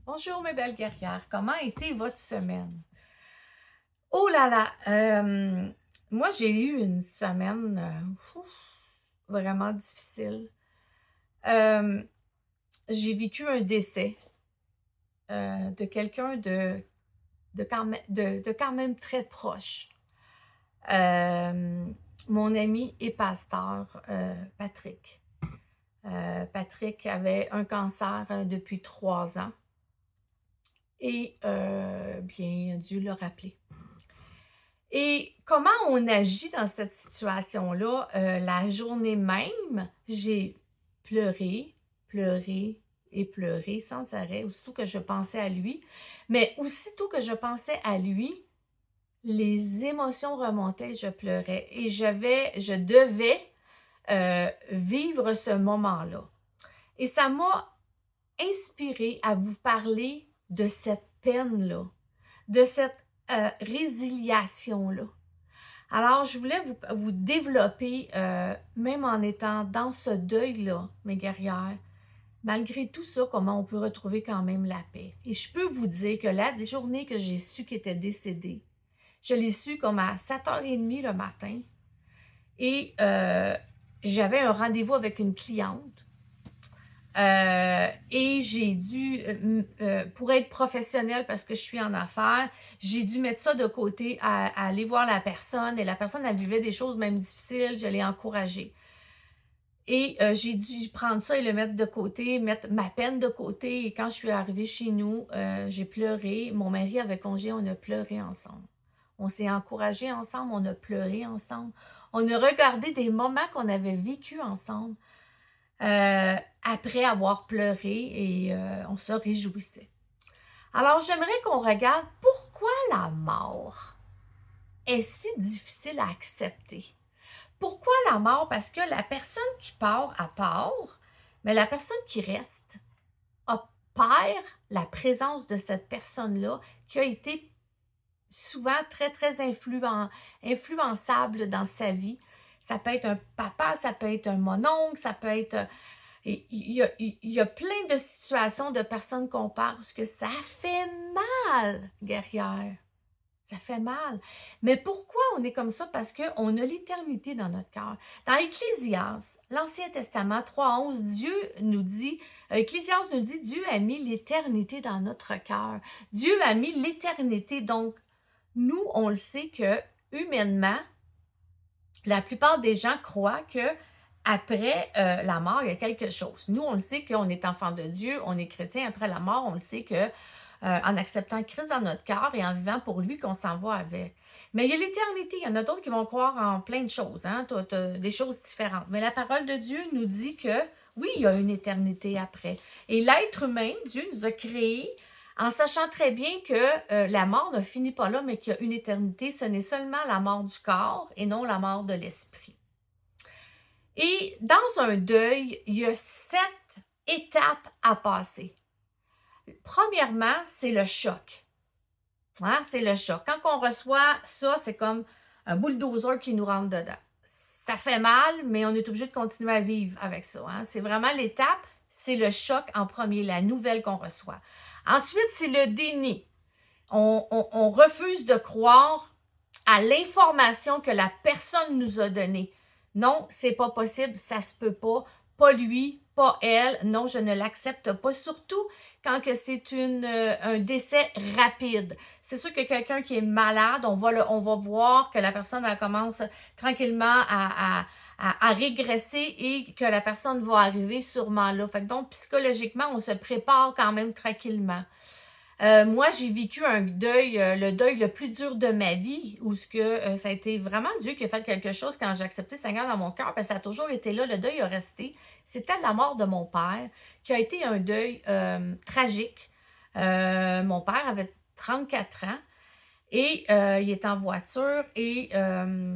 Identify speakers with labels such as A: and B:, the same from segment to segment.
A: Bonjour mes belles guerrières, comment a été votre semaine? Oh là là, moi j'ai eu une semaine vraiment difficile. Hem, j'ai vécu un décès de quelqu'un de quand même très proche. Mon ami et pasteur Patrick. Patrick avait un cancer depuis 3 ans et bien Dieu l'a rappelé. Et comment on agit dans cette situation-là? La journée même, j'ai pleuré, pleuré et pleuré sans arrêt, aussitôt que je pensais à lui. Mais aussitôt que je pensais à lui, les émotions remontaient, je pleurais et je devais vivre ce moment-là. Et ça m'a inspirée à vous parler de cette peine-là, de cette résiliation-là. Alors, je voulais vous développer, même en étant dans ce deuil-là, mes guerrières, malgré tout ça, comment on peut retrouver quand même la paix. Et je peux vous dire que la journée que j'ai su qu'il était décédé, je l'ai su comme à 7h30 le matin et j'avais un rendez-vous avec une cliente. Et j'ai dû, pour être professionnelle, parce que je suis en affaires, j'ai dû mettre ça de côté, à aller voir la personne. Et la personne, elle vivait des choses même difficiles. Je l'ai encouragée. Et j'ai dû prendre ça et le mettre de côté, mettre ma peine de côté. Et quand je suis arrivée chez nous, j'ai pleuré. Mon mari avait congé, on a pleuré ensemble. On s'est encouragés ensemble, on a pleuré ensemble. On a regardé des moments qu'on avait vécus ensemble. Après avoir pleuré et on se réjouissait. Alors, j'aimerais qu'on regarde pourquoi la mort est si difficile à accepter. Pourquoi la mort? Parce que la personne qui part, elle part, mais la personne qui reste perd la présence de cette personne-là qui a été souvent très, très influençable dans sa vie. Ça peut être un papa, ça peut être un mononcle, ça peut être et il y a plein de situations de personnes qu'on parle parce que ça fait mal, guerrière. Ça fait mal. Mais pourquoi on est comme ça? Parce qu'on a l'éternité dans notre cœur. Dans Ecclésias, l'Ancien Testament 3:11, Dieu nous dit, Ecclésias nous dit, Dieu a mis l'éternité dans notre cœur. Dieu a mis l'éternité. Donc, nous, on le sait que humainement, la plupart des gens croient que après la mort, il y a quelque chose. Nous, on le sait qu'on est enfant de Dieu, on est chrétien. Après la mort, on le sait que en acceptant Christ dans notre cœur et en vivant pour lui, qu'on s'en va avec. Mais il y a l'éternité. Il y en a d'autres qui vont croire en plein de choses, hein? Des choses différentes. Mais la parole de Dieu nous dit que oui, il y a une éternité après. Et l'être humain, Dieu nous a créés en sachant très bien que la mort ne finit pas là, mais qu'il y a une éternité. Ce n'est seulement la mort du corps et non la mort de l'esprit. Et dans un deuil, il y a 7 étapes à passer. Premièrement, c'est le choc. Hein? C'est le choc. Quand on reçoit ça, c'est comme un bulldozer qui nous rentre dedans. Ça fait mal, mais on est obligé de continuer à vivre avec ça. Hein? C'est vraiment l'étape, c'est le choc en premier, la nouvelle qu'on reçoit. Ensuite, c'est le déni. On refuse de croire à l'information que la personne nous a donnée. Non, c'est pas possible, ça se peut pas. Pas lui, pas elle. Non, je ne l'accepte pas. Surtout quand que c'est un décès rapide. C'est sûr que quelqu'un qui est malade, on va voir que la personne elle commence tranquillement à régresser et que la personne va arriver sûrement là. Fait que donc, psychologiquement, on se prépare quand même tranquillement. Moi, j'ai vécu un deuil, le deuil le plus dur de ma vie, où ça a été vraiment Dieu qui a fait quelque chose quand j'ai accepté le Seigneur dans mon cœur, parce que ça a toujours été là, le deuil a resté. C'était la mort de mon père, qui a été un deuil tragique. Mon père avait 34 ans et il était en voiture et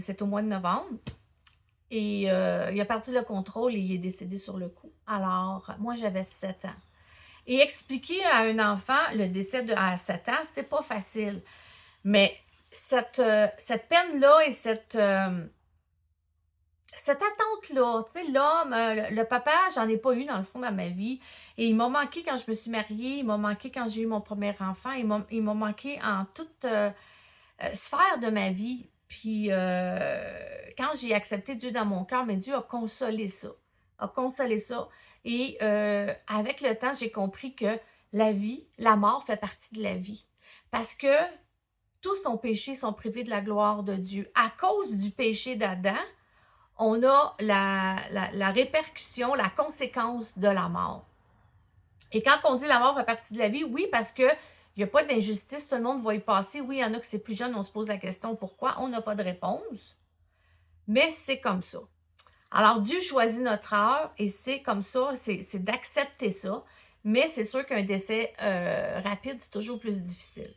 A: c'est au mois de novembre. Et il a perdu le contrôle et il est décédé sur le coup. Alors, moi, j'avais 7 ans. Et expliquer à un enfant le décès à 7 ans, c'est pas facile. Mais cette peine-là et cette attente-là, tu sais, l'homme, le papa, j'en ai pas eu dans le fond dans ma vie et il m'a manqué quand je me suis mariée, il m'a manqué quand j'ai eu mon premier enfant, il m'a manqué en toute, sphère de ma vie. Puis, quand j'ai accepté Dieu dans mon cœur, mais Dieu a consolé ça et avec le temps, j'ai compris que la mort fait partie de la vie parce que tous ont péché, sont privés de la gloire de Dieu. À cause du péché d'Adam, on a la répercussion, la conséquence de la mort. Et quand on dit la mort fait partie de la vie, oui, parce que il n'y a pas d'injustice, tout le monde va y passer. Oui, il y en a que c'est plus jeune, on se pose la question pourquoi, on n'a pas de réponse, mais c'est comme ça. Alors, Dieu choisit notre heure et c'est comme ça, c'est d'accepter ça, mais c'est sûr qu'un décès rapide, c'est toujours plus difficile.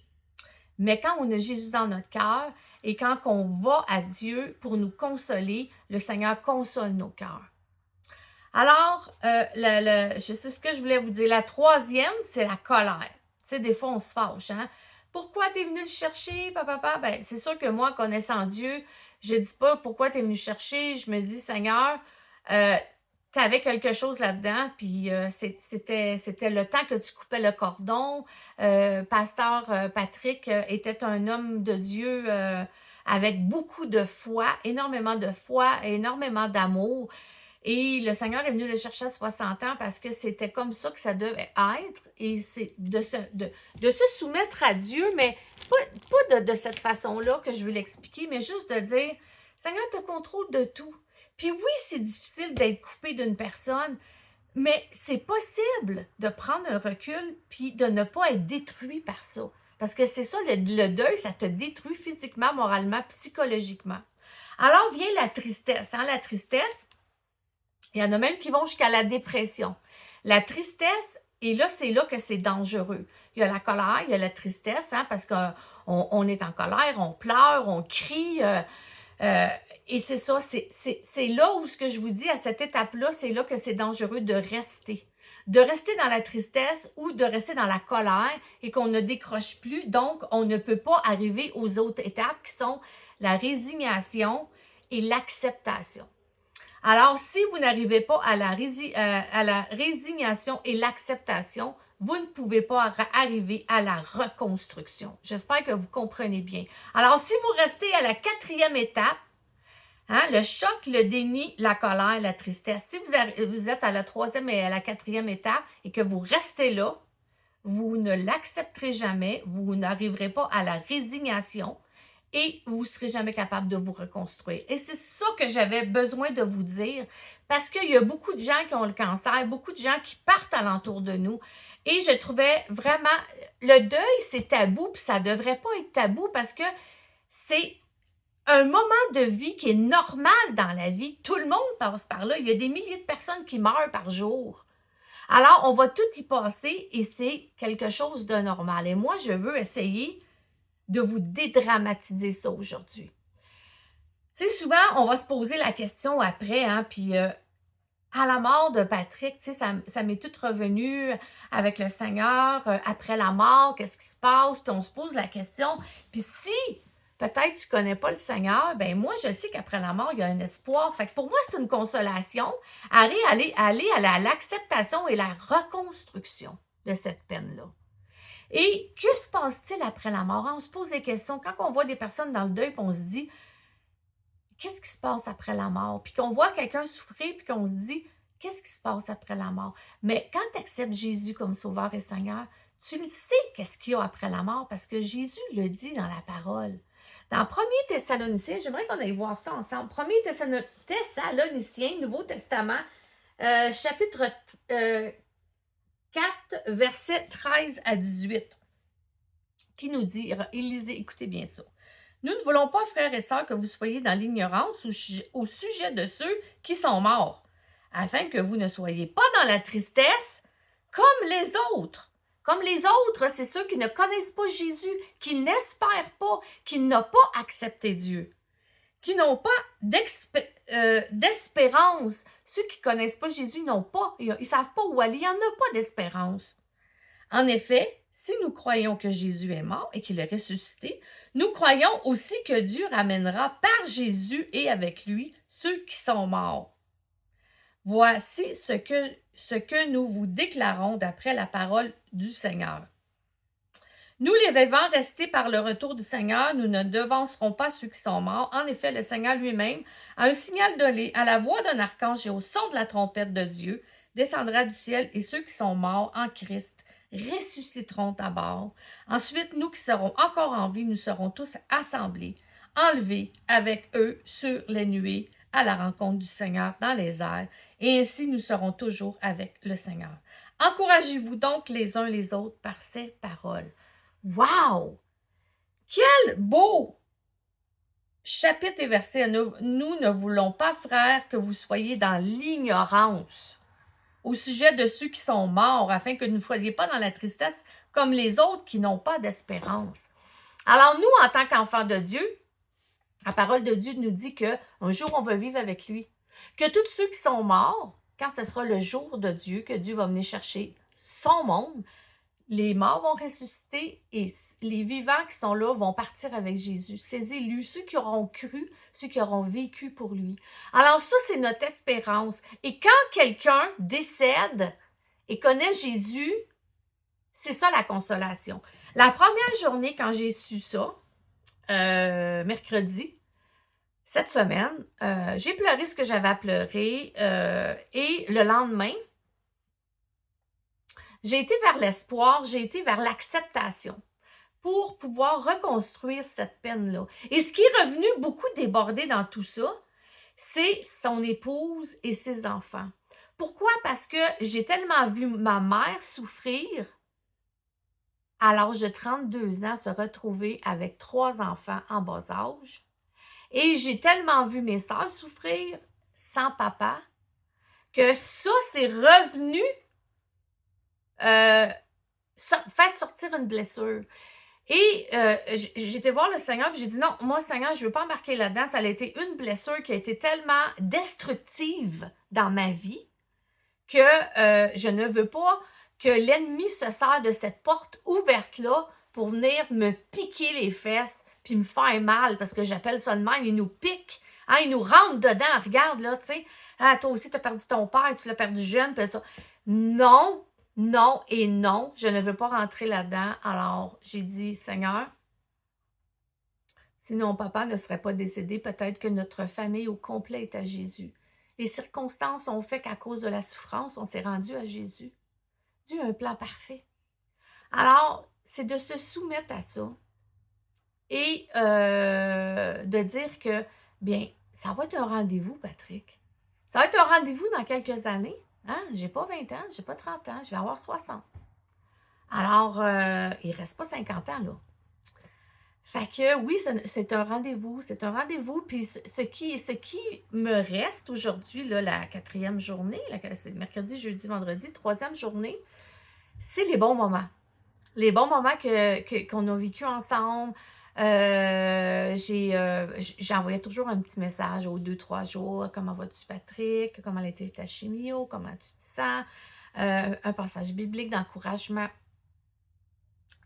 A: Mais quand on a Jésus dans notre cœur et quand on va à Dieu pour nous consoler, le Seigneur console nos cœurs. Alors, je sais ce que je voulais vous dire. La troisième, c'est la colère. Tu sais, des fois, on se fâche, hein? Pourquoi tu es venu le chercher, papa? Ben, c'est sûr que moi, connaissant Dieu, je ne dis pas pourquoi tu es venu le chercher. Je me dis, Seigneur, tu avais quelque chose là-dedans, puis c'était le temps que tu coupais le cordon. Pasteur Patrick était un homme de Dieu avec beaucoup de foi, énormément d'amour. Et le Seigneur est venu le chercher à 60 ans parce que c'était comme ça que ça devait être. Et c'est de se soumettre à Dieu, mais pas de cette façon-là que je veux l'expliquer, mais juste de dire, Seigneur, tu as contrôle de tout. Puis oui, c'est difficile d'être coupé d'une personne, mais c'est possible de prendre un recul puis de ne pas être détruit par ça. Parce que c'est ça, le deuil, ça te détruit physiquement, moralement, psychologiquement. Alors vient la tristesse. Hein? La tristesse, il y en a même qui vont jusqu'à la dépression. La tristesse, et là, c'est là que c'est dangereux. Il y a la colère, il y a la tristesse, hein, parce qu'on est en colère, on pleure, on crie. Et c'est ça, c'est là où ce que je vous dis, à cette étape-là, c'est là que c'est dangereux de rester. De rester dans la tristesse ou de rester dans la colère et qu'on ne décroche plus. Donc, on ne peut pas arriver aux autres étapes qui sont la résignation et l'acceptation. Alors, si vous n'arrivez pas à la résignation et l'acceptation, vous ne pouvez pas arriver à la reconstruction. J'espère que vous comprenez bien. Alors, si vous restez à la quatrième étape, hein, le choc, le déni, la colère, la tristesse, si vous êtes à la troisième et à la quatrième étape et que vous restez là, vous ne l'accepterez jamais, vous n'arriverez pas à la résignation, et vous ne serez jamais capable de vous reconstruire. Et c'est ça que j'avais besoin de vous dire, parce qu'il y a beaucoup de gens qui ont le cancer, beaucoup de gens qui partent alentour de nous, et je trouvais vraiment, le deuil, c'est tabou, puis ça ne devrait pas être tabou, parce que c'est un moment de vie qui est normal dans la vie. Tout le monde passe par là. Il y a des milliers de personnes qui meurent par jour. Alors, on va tout y passer, et c'est quelque chose de normal. Et moi, je veux essayer de vous dédramatiser ça aujourd'hui. Tu sais, souvent, on va se poser la question après, hein, puis à la mort de Patrick, tu sais, ça m'est tout revenu avec le Seigneur, après la mort, qu'est-ce qui se passe, puis on se pose la question, puis si peut-être tu ne connais pas le Seigneur, ben moi, je sais qu'après la mort, il y a un espoir. Fait que pour moi, c'est une consolation, aller à l'acceptation et la reconstruction de cette peine-là. Et que se passe-t-il après la mort? On se pose des questions. Quand on voit des personnes dans le deuil, puis on se dit, qu'est-ce qui se passe après la mort? Puis qu'on voit quelqu'un souffrir, puis qu'on se dit, qu'est-ce qui se passe après la mort? Mais quand tu acceptes Jésus comme Sauveur et Seigneur, tu le sais qu'est-ce qu'il y a après la mort, parce que Jésus le dit dans la parole. Dans 1 Thessaloniciens, j'aimerais qu'on aille voir ça ensemble. 1 Thessaloniciens, Nouveau Testament, chapitre 4, versets 13 à 18, qui nous dit, Élisée, écoutez bien ça. Nous ne voulons pas, frères et sœurs, que vous soyez dans l'ignorance au sujet de ceux qui sont morts, afin que vous ne soyez pas dans la tristesse comme les autres. Comme les autres, c'est ceux qui ne connaissent pas Jésus, qui n'espèrent pas, qui n'ont pas accepté Dieu, qui n'ont pas d'espérance. Ceux qui ne connaissent pas Jésus n'ont pas, ils ne savent pas où aller, il n'y en a pas d'espérance. En effet, si nous croyons que Jésus est mort et qu'il est ressuscité, nous croyons aussi que Dieu ramènera par Jésus et avec lui ceux qui sont morts. Voici ce que nous vous déclarons d'après la parole du Seigneur. Nous, les vivants restés par le retour du Seigneur, nous ne devancerons pas ceux qui sont morts. En effet, le Seigneur lui-même, à un signal donné, à la voix d'un archange et au son de la trompette de Dieu, descendra du ciel, et ceux qui sont morts en Christ ressusciteront d'abord. Ensuite, nous qui serons encore en vie, nous serons tous assemblés, enlevés avec eux sur les nuées, à la rencontre du Seigneur dans les airs, et ainsi nous serons toujours avec le Seigneur. Encouragez-vous donc les uns les autres par ces paroles. Wow! Quel beau chapitre et verset. Nous ne voulons pas, frères, que vous soyez dans l'ignorance au sujet de ceux qui sont morts, afin que vous ne soyez pas dans la tristesse comme les autres qui n'ont pas d'espérance. Alors nous, en tant qu'enfants de Dieu, la parole de Dieu nous dit qu'un jour, on va vivre avec lui. Que tous ceux qui sont morts, quand ce sera le jour de Dieu, que Dieu va venir chercher son monde, les morts vont ressusciter et les vivants qui sont là vont partir avec Jésus. Ces élus, ceux qui auront cru, ceux qui auront vécu pour lui. Alors ça, c'est notre espérance. Et quand quelqu'un décède et connaît Jésus, c'est ça la consolation. La première journée, quand j'ai su ça, mercredi, cette semaine, j'ai pleuré ce que j'avais à pleurer et le lendemain, j'ai été vers l'espoir, j'ai été vers l'acceptation pour pouvoir reconstruire cette peine-là. Et ce qui est revenu beaucoup débordé dans tout ça, c'est son épouse et ses enfants. Pourquoi? Parce que j'ai tellement vu ma mère souffrir à l'âge de 32 ans, se retrouver avec 3 enfants en bas âge. Et j'ai tellement vu mes sœurs souffrir sans papa que ça, c'est revenu fait sortir une blessure. Et j'ai été voir le Seigneur et j'ai dit non, moi, Seigneur, je ne veux pas embarquer là-dedans. Ça a été une blessure qui a été tellement destructive dans ma vie que je ne veux pas que l'ennemi se sert de cette porte ouverte-là pour venir me piquer les fesses puis me faire mal, parce que j'appelle ça de même, il nous pique, hein, il nous rentre dedans, regarde là, tu sais, ah, toi aussi tu as perdu ton père, tu l'as perdu jeune, puis ça. Non, non et non, je ne veux pas rentrer là-dedans. Alors, j'ai dit, Seigneur, sinon papa ne serait pas décédé, peut-être que notre famille au complet est à Jésus. Les circonstances ont fait qu'à cause de la souffrance, on s'est rendu à Jésus. Dieu a un plan parfait. Alors, c'est de se soumettre à ça et de dire que, bien, ça va être un rendez-vous, Patrick. Ça va être un rendez-vous dans quelques années. Hein? Je n'ai pas 20 ans, je n'ai pas 30 ans, je vais avoir 60. Alors, il ne reste pas 50 ans, là. Fait que oui, c'est un rendez-vous, Puis ce qui me reste aujourd'hui, là, la 4e journée, c'est mercredi, jeudi, vendredi, 3e journée, c'est les bons moments. Les bons moments qu'on a vécu ensemble. J'envoyais toujours un petit message aux 2-3 jours. Comment vas-tu, Patrick? Comment a été ta chimio? Comment tu te sens? Un passage biblique d'encouragement.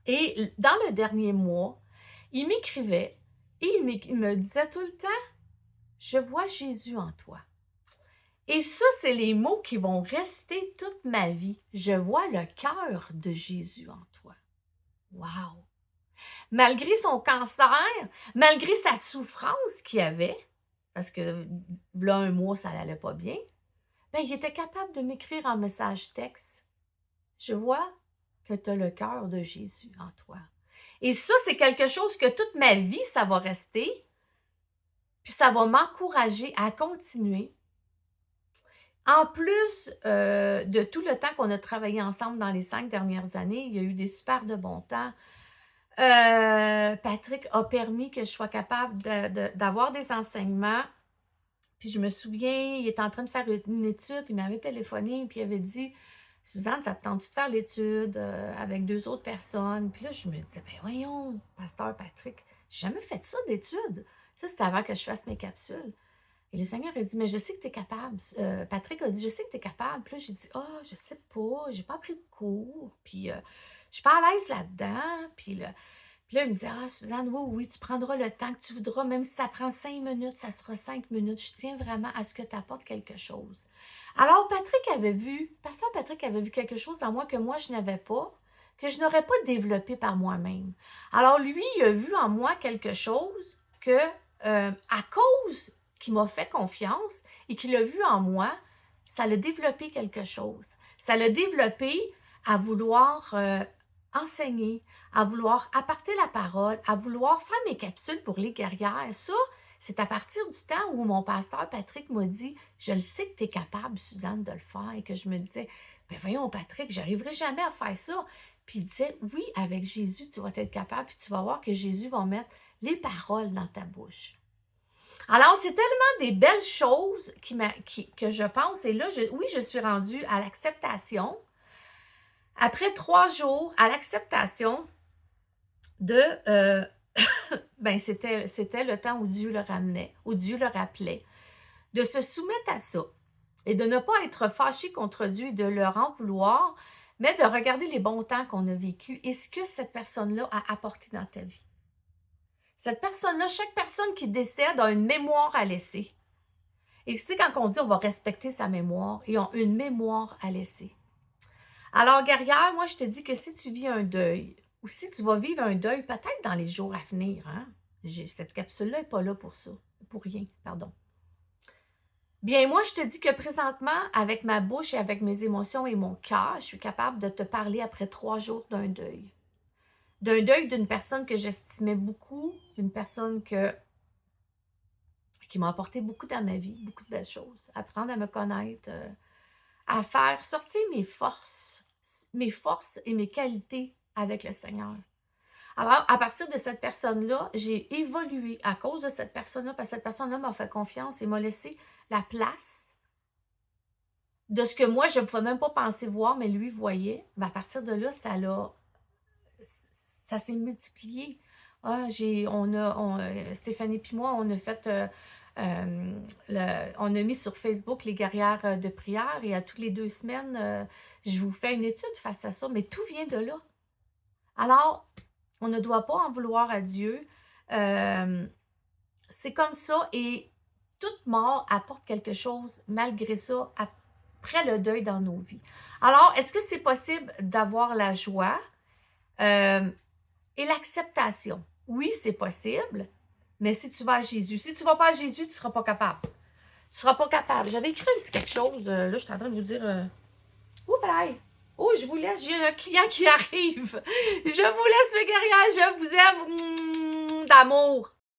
A: Et dans le dernier mois, il m'écrivait et il me disait tout le temps, je vois Jésus en toi. Et ça, c'est les mots qui vont rester toute ma vie. Je vois le cœur de Jésus en toi. Wow! Malgré son cancer, malgré sa souffrance qu'il avait, parce que là, un mois, ça n'allait pas bien, ben, il était capable de m'écrire en message texte. Je vois que tu as le cœur de Jésus en toi. Et ça, c'est quelque chose que toute ma vie, ça va rester. Puis ça va m'encourager à continuer. En plus de tout le temps qu'on a travaillé ensemble dans les 5 dernières années, il y a eu des super de bons temps. Patrick a permis que je sois capable d'avoir des enseignements. Puis je me souviens, il était en train de faire une étude, il m'avait téléphoné, puis il avait dit, Suzanne, ça te tente-tu de faire l'étude avec 2 autres personnes? Puis là, je me disais, ben voyons, pasteur Patrick, j'ai jamais fait ça d'étude. Ça, c'était avant que je fasse mes capsules. Et le Seigneur a dit, mais je sais que tu es capable. Patrick a dit, je sais que tu es capable. Puis là, j'ai dit, je sais pas, j'ai pas pris de cours. Puis je suis pas à l'aise là-dedans. Puis Puis là, il me dit: «Ah, Suzanne, oui, oui, tu prendras le temps que tu voudras, même si ça prend 5 minutes, ça sera 5 minutes. Je tiens vraiment à ce que tu apportes quelque chose.» Alors, Pasteur Patrick avait vu quelque chose en moi que moi, je n'avais pas, que je n'aurais pas développé par moi-même. Alors, lui, il a vu en moi quelque chose que, à cause qu'il m'a fait confiance et qu'il a vu en moi, ça l'a développé quelque chose. Ça l'a développé à vouloir enseigner, à vouloir apporter la parole, à vouloir faire mes capsules pour les guerrières. Ça, c'est à partir du temps où mon pasteur Patrick m'a dit: «Je le sais que tu es capable, Suzanne, de le faire.» Et que je me disais: «Ben voyons, Patrick, j'arriverai jamais à faire ça.» Puis il disait: «Oui, avec Jésus, tu vas être capable, puis tu vas voir que Jésus va mettre les paroles dans ta bouche.» Alors, c'est tellement des belles choses que je pense. Et là, oui, je suis rendue à l'acceptation. Après 3 jours, à l'acceptation de, ben c'était le temps où Dieu le ramenait, où Dieu le rappelait, de se soumettre à ça et de ne pas être fâché contre Dieu et de leur en vouloir, mais de regarder les bons temps qu'on a vécus et ce que cette personne-là a apporté dans ta vie. Cette personne-là, chaque personne qui décède a une mémoire à laisser. Et c'est quand on dit on va respecter sa mémoire, ils ont une mémoire à laisser. Alors, guerrière, moi, je te dis que si tu vis un deuil, ou si tu vas vivre un deuil, peut-être dans les jours à venir, hein? Cette capsule-là n'est pas là pour ça, pour rien, pardon. Bien, moi, je te dis que présentement, avec ma bouche et avec mes émotions et mon cœur, je suis capable de te parler après 3 jours d'un deuil. D'un deuil d'une personne que j'estimais beaucoup, d'une personne qui m'a apporté beaucoup dans ma vie, beaucoup de belles choses. Apprendre à me connaître, à faire sortir mes forces et mes qualités avec le Seigneur. Alors, à partir de cette personne-là, j'ai évolué à cause de cette personne-là, parce que cette personne-là m'a fait confiance et m'a laissé la place de ce que moi, je ne pouvais même pas penser voir, mais lui voyait. Ben, à partir de là, ça s'est multiplié. Ah, Stéphanie puis moi, on a fait, on a mis sur Facebook les guerrières de prière et à toutes les 2 semaines, je vous fais une étude face à ça, mais tout vient de là. Alors, on ne doit pas en vouloir à Dieu. C'est comme ça et toute mort apporte quelque chose malgré ça après le deuil dans nos vies. Alors, est-ce que c'est possible d'avoir la joie et l'acceptation? Oui, c'est possible, mais si tu vas à Jésus. Si tu ne vas pas à Jésus, tu ne seras pas capable. Tu ne seras pas capable. J'avais écrit un petit quelque chose. Là, je suis en train de vous dire... Oups, oh, je vous laisse. J'ai un client qui arrive. Je vous laisse, mes guerrières. Je vous aime. D'amour.